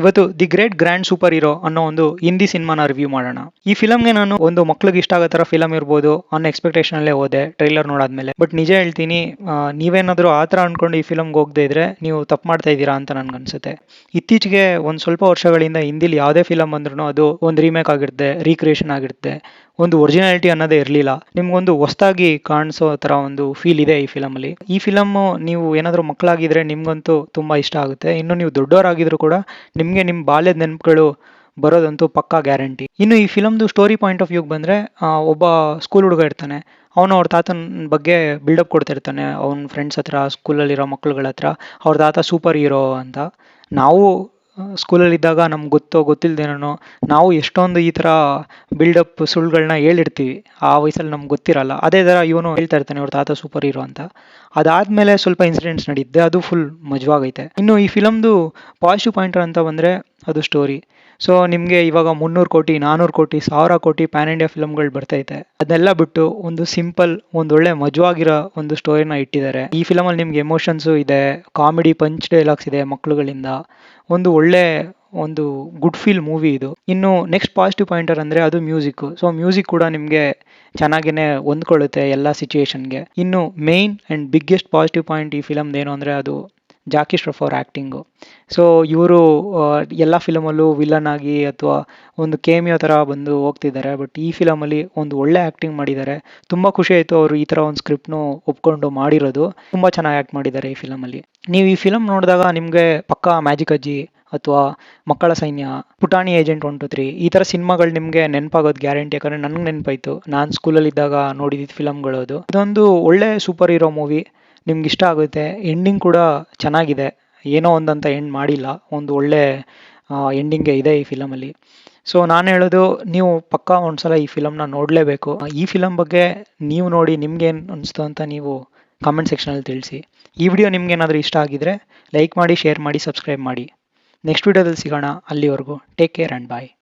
ಇವತ್ತು the great grand super hero ಅನ್ನೋ ಒಂದು ಹಿಂದಿ ಸಿನಿಮಾನ ರಿವ್ಯೂ ಮಾಡೋಣ. ಈ ಫಿಲಮ್ಗೆ ನಾನು ಒಂದು ಮಕ್ಳಿಗೆ ಇಷ್ಟ ಆಗೋ ಥರ ಫಿಲಮ್ ಇರ್ಬೋದು ಅನ್ನೋ ಎಕ್ಸ್ಪೆಕ್ಟೇಷನ್ ಅಲ್ಲೇ ಹೋದೆ ಟ್ರೈಲರ್ ನೋಡಾದ್ಮೇಲೆ. ಬಟ್ ನಿಜ ಹೇಳ್ತೀನಿ, ನೀವೇನಾದರೂ ಆ ಥರ ಅನ್ಕೊಂಡು ಈ ಫಿಲಮ್ಗೆ ಹೋಗದೆ ಇದ್ರೆ ನೀವು ತಪ್ಪು ಮಾಡ್ತಾ ಇದ್ದೀರಾ ಅಂತ ನನ್ಗನ್ಸುತ್ತೆ. ಇತ್ತೀಚೆಗೆ ಒಂದು ಸ್ವಲ್ಪ ವರ್ಷಗಳಿಂದ ಹಿಂದಿಲಿ ಯಾವುದೇ ಫಿಲಮ್ ಬಂದ್ರೂ ಅದು ಒಂದು ರೀಮೇಕ್ ಆಗಿರುತ್ತೆ, ರೀಕ್ರಿಯೇಷನ್ ಆಗಿರುತ್ತೆ, ಒಂದು ಒರಿಜಿನಾಲಿಟಿ ಅನ್ನೋದೇ ಇರಲಿಲ್ಲ. ನಿಮ್ಗೊಂದು ಹೊಸದಾಗಿ ಕಾಣಿಸೋ ಥರ ಒಂದು ಫೀಲ್ ಇದೆ ಈ ಫಿಲಮಲ್ಲಿ. ಈ ಫಿಲಮ್ಮು ನೀವು ಏನಾದರೂ ಮಕ್ಕಳಾಗಿದ್ರೆ ನಿಮ್ಗಂತೂ ತುಂಬ ಇಷ್ಟ ಆಗುತ್ತೆ. ಇನ್ನು ನೀವು ದೊಡ್ಡವರಾಗಿದ್ರು ಕೂಡ ನಿಮಗೆ ನಿಮ್ಮ ಬಾಲ್ಯದ ನೆನಪುಗಳು ಬರೋದಂತೂ ಪಕ್ಕಾ ಗ್ಯಾರಂಟಿ. ಇನ್ನು ಈ ಫಿಲಮ್ದು ಸ್ಟೋರಿ ಪಾಯಿಂಟ್ ಆಫ್ ವ್ಯೂಗೆ ಬಂದರೆ, ಒಬ್ಬ ಸ್ಕೂಲ್ ಹುಡುಗ ಇರ್ತಾನೆ. ಅವನು ಅವ್ರ ತಾತನ ಬಗ್ಗೆ ಬಿಲ್ಡಪ್ ಕೊಡ್ತಾ ಇರ್ತಾನೆ ಅವ್ನ ಫ್ರೆಂಡ್ಸ್ ಹತ್ರ, ಸ್ಕೂಲಲ್ಲಿರೋ ಮಕ್ಳುಗಳ ಹತ್ರ. ಅವ್ರ ತಾತ ಸೂಪರ್ ಹೀರೋ ಅಂತ. ನಾವು ಸ್ಕೂಲಲ್ಲಿದ್ದಾಗ ನಮ್ಗೆ ಗೊತ್ತಿಲ್ಲದೇನೋ ನಾವು ಎಷ್ಟೊಂದು ಈ ಥರ ಬಿಲ್ಡಪ್ ಸುಳ್ಳುಗಳನ್ನ ಹೇಳಿರ್ತೀವಿ. ಆ ವಯಸ್ಸಲ್ಲಿ ನಮ್ಗೆ ಗೊತ್ತಿರಲ್ಲ. ಅದೇ ಥರ ಇವನು ಹೇಳ್ತಾ ಇರ್ತಾನೆ ಅವ್ರ ತಾತ ಸೂಪರ್ ಹೀರೋ ಅಂತ. ಅದಾದಮೇಲೆ ಸ್ವಲ್ಪ ಇನ್ಸಿಡೆಂಟ್ಸ್ ನಡೀತೆ, ಅದು ಫುಲ್ ಮಜವಾಗೈತೆ. ಇನ್ನು ಈ ಫಿಲಮ್ದು ಪಾಸಿಟಿವ್ ಪಾಯಿಂಟರ್ ಅಂತ ಬಂದರೆ ಅದು ಸ್ಟೋರಿ. ಸೊ ನಿಮಗೆ ಇವಾಗ 300 ಕೋಟಿ, 400 ಕೋಟಿ, 1000 ಕೋಟಿ ಪ್ಯಾನ್ ಇಂಡಿಯಾ ಫಿಲಮ್ಗಳು ಬರ್ತೈತೆ. ಅದನ್ನೆಲ್ಲ ಬಿಟ್ಟು ಒಂದು ಸಿಂಪಲ್, ಒಂದೊಳ್ಳೆ ಮಜವಾಗಿರೋ ಒಂದು ಸ್ಟೋರಿನ ಇಟ್ಟಿದ್ದಾರೆ. ಈ ಫಿಲಮಲ್ಲಿ ನಿಮ್ಗೆ ಎಮೋಷನ್ಸು ಇದೆ, ಕಾಮಿಡಿ ಪಂಚ್ ಡೈಲಾಗ್ಸ್ ಇದೆ ಮಕ್ಳುಗಳಿಂದ. ಒಂದು ಒಳ್ಳೆ ಒಂದು ಗುಡ್ ಫೀಲ್ ಮೂವಿ ಇದು. ಇನ್ನು ನೆಕ್ಸ್ಟ್ ಪಾಸಿಟಿವ್ ಪಾಯಿಂಟರ್ ಅಂದರೆ ಅದು ಮ್ಯೂಸಿಕ್ಕು. ಸೊ ಮ್ಯೂಸಿಕ್ ಕೂಡ ನಿಮಗೆ ಚೆನ್ನಾಗೇ ಹೊಂದ್ಕೊಳ್ಳುತ್ತೆ ಎಲ್ಲ ಸಿಚುಯೇಷನ್ಗೆ. ಇನ್ನು main and biggest positive point ಈ ಫಿಲಮ್ದು ಏನು ಅಂದರೆ ಅದು ಜಾಕಿ ಶ್ರಾಫ್ ಅವ್ರ ಆ್ಯಕ್ಟಿಂಗು. ಸೊ ಇವರು ಎಲ್ಲ ಫಿಲಮಲ್ಲೂ ವಿಲನ್ ಆಗಿ ಅಥವಾ ಒಂದು ಕೇಮಿಯೋ ಥರ ಬಂದು ಹೋಗ್ತಿದ್ದಾರೆ. ಬಟ್ ಈ ಫಿಲಮಲ್ಲಿ ಒಂದು ಒಳ್ಳೆ ಆ್ಯಕ್ಟಿಂಗ್ ಮಾಡಿದ್ದಾರೆ. ತುಂಬ ಖುಷಿ ಆಯಿತು ಅವರು ಈ ಥರ ಒಂದು ಸ್ಕ್ರಿಪ್ಟ್ನು ಒಪ್ಕೊಂಡು ಮಾಡಿರೋದು. ತುಂಬ ಚೆನ್ನಾಗಿ ಆ್ಯಕ್ಟ್ ಮಾಡಿದ್ದಾರೆ ಈ ಫಿಲಮಲ್ಲಿ. ನೀವು ಈ ಫಿಲಮ್ ನೋಡಿದಾಗ ನಿಮಗೆ ಪಕ್ಕಾ ಮ್ಯಾಜಿಕ್ ಅಜ್ಜಿ ಅಥವಾ ಮಕ್ಕಳ ಸೈನ್ಯ, ಪುಟಾಣಿ ಏಜೆಂಟ್ 1, 2, 3 ಈ ಥರ ಸಿನಿಮಾಗಳು ನಿಮಗೆ ನೆನಪಾಗೋದು ಗ್ಯಾರಂಟಿ. ಯಾಕಂದರೆ ನನಗೆ ನೆನಪಾಯಿತು, ನಾನು ಸ್ಕೂಲಲ್ಲಿದ್ದಾಗ ನೋಡಿದ್ದು ಫಿಲಮ್ಗಳು ಅದು. ಇದೊಂದು ಒಳ್ಳೆ ಸೂಪರ್ ಹೀರೋ ಮೂವಿ, ನಿಮ್ಗೆ ಇಷ್ಟ ಆಗುತ್ತೆ. ಎಂಡಿಂಗ್ ಕೂಡ ಚೆನ್ನಾಗಿದೆ, ಏನೋ ಒಂದಂತ ಎಂಡ್ ಮಾಡಿಲ್ಲ, ಒಂದು ಒಳ್ಳೆ ಎಂಡಿಂಗೇ ಇದೆ ಈ ಫಿಲಮಲ್ಲಿ. ಸೊ ನಾನು ಹೇಳೋದು, ನೀವು ಪಕ್ಕಾ ಒಂದ್ಸಲ ಈ ಫಿಲಮ್ನ ನೋಡಲೇಬೇಕು. ಈ ಫಿಲಮ್ ಬಗ್ಗೆ ನೀವು ನೋಡಿ ನಿಮ್ಗೇನು ಅನಿಸ್ತು ಅಂತ ನೀವು ಕಾಮೆಂಟ್ ಸೆಕ್ಷನಲ್ಲಿ ತಿಳಿಸಿ. ಈ ವಿಡಿಯೋ ನಿಮ್ಗೇನಾದರೂ ಇಷ್ಟ ಆಗಿದ್ರೆ ಲೈಕ್ ಮಾಡಿ, ಶೇರ್ ಮಾಡಿ, ಸಬ್ಸ್ಕ್ರೈಬ್ ಮಾಡಿ. ನೆಕ್ಸ್ಟ್ ವಿಡಿಯೋದಲ್ಲಿ ಸಿಗೋಣ. ಅಲ್ಲಿವರೆಗೂ ಟೇಕ್ ಕೇರ್ ಆ್ಯಂಡ್ ಬಾಯ್.